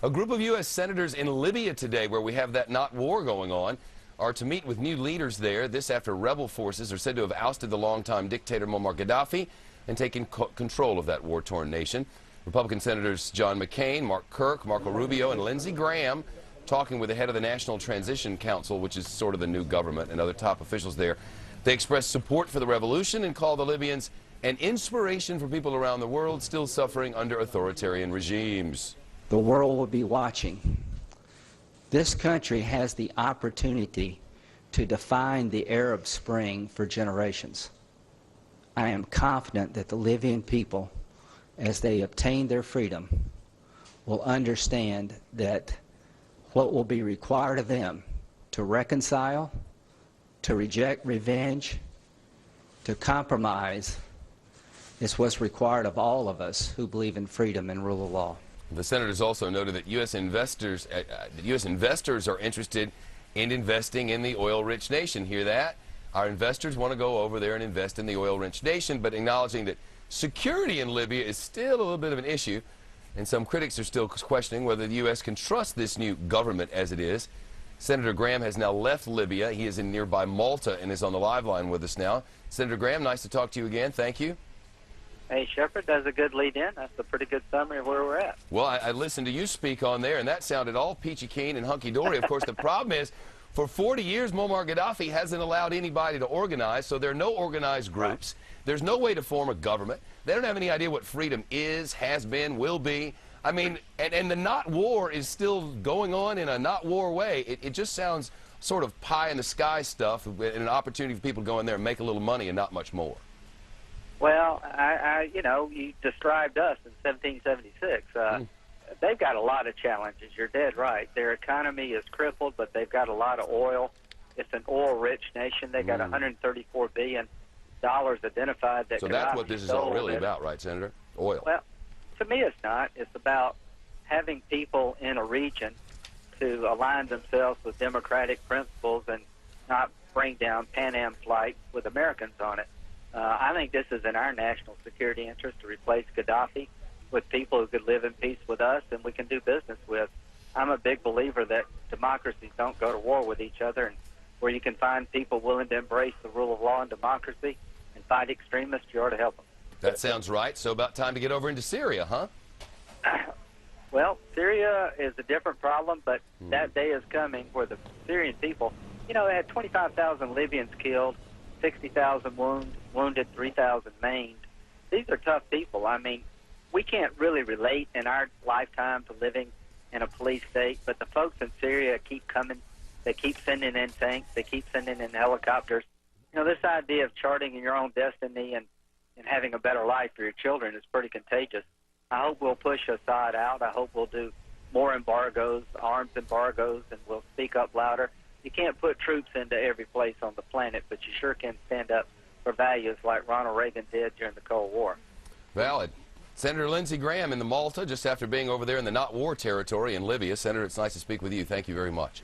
A group of U.S. senators in Libya today, where we have that not war going on, are to meet with new leaders there. This after rebel forces are said to have ousted the longtime dictator Muammar Gaddafi and taken control of that war-torn nation. Republican Senators John McCain, Mark Kirk, Marco Rubio, and Lindsey Graham talking with the head of the National Transition Council, which is sort of the new government, and other top officials there. They expressed support for the revolution and called the Libyans an inspiration for people around the world still suffering under authoritarian regimes. The world will be watching. This country has the opportunity to define the Arab Spring for generations. I am confident that the Libyan people, as they obtain their freedom, will understand that what will be required of them to reconcile, to reject revenge, to compromise, is what's required of all of us who believe in freedom and rule of law. The senators also noted that U.S. investors are interested in investing in the oil-rich nation. Hear that? Our investors want to go over there and invest in the oil-rich nation, but acknowledging that security in Libya is still a little bit of an issue, and some critics are still questioning whether the U.S. can trust this new government as it is. Senator Graham has now left Libya. He is in nearby Malta and is on the live line with us now. Senator Graham, nice to talk to you again. Thank you. Hey, Shepard, that's a good lead-in. That's a pretty good summary of where we're at. Well, I listened to you speak on there, and that sounded all peachy keen and hunky-dory. Of course, the problem is, for 40 years, Muammar Gaddafi hasn't allowed anybody to organize, so there are no organized groups. Right. There's no way to form a government. They don't have any idea what freedom is, has been, will be. I mean, and the not war is still going on in a not war way. It just sounds sort of pie-in-the-sky stuff, and an opportunity for people to go in there and make a little money and not much more. Well, you know, you described us in 1776. They've got a lot of challenges. You're dead right. Their economy is crippled, but they've got a lot of oil. It's an oil-rich nation. They've got $134 billion identified. So that's what this is all really about, right, Senator? Oil. Well, to me it's not. It's about having people in a region to align themselves with democratic principles and not bring down Pan Am flights with Americans on it. I think this is in our national security interest to replace Gaddafi with people who could live in peace with us and we can do business with. I'm a big believer that democracies don't go to war with each other, and where you can find people willing to embrace the rule of law and democracy and fight extremists, you ought to help them. That sounds right. So about time to get over into Syria, huh? Well, Syria is a different problem, but that day is coming where the Syrian people, you know, they had 25,000 Libyans killed, 60,000 wounded, 3,000 maimed. These are tough people. I mean, we can't really relate in our lifetime to living in a police state, but the folks in Syria keep coming. They keep sending in tanks. They keep sending in helicopters. You know, this idea of charting your own destiny and having a better life for your children is pretty contagious. I hope we'll push Assad out. I hope we'll do more embargoes, arms embargoes, and we'll speak up louder. You can't put troops into every place on the planet, but you sure can stand up for values like Ronald Reagan did during the Cold War. Valid. Senator Lindsey Graham in the Malta, just after being over there in the not war territory in Libya. Senator, it's nice to speak with you. Thank you very much.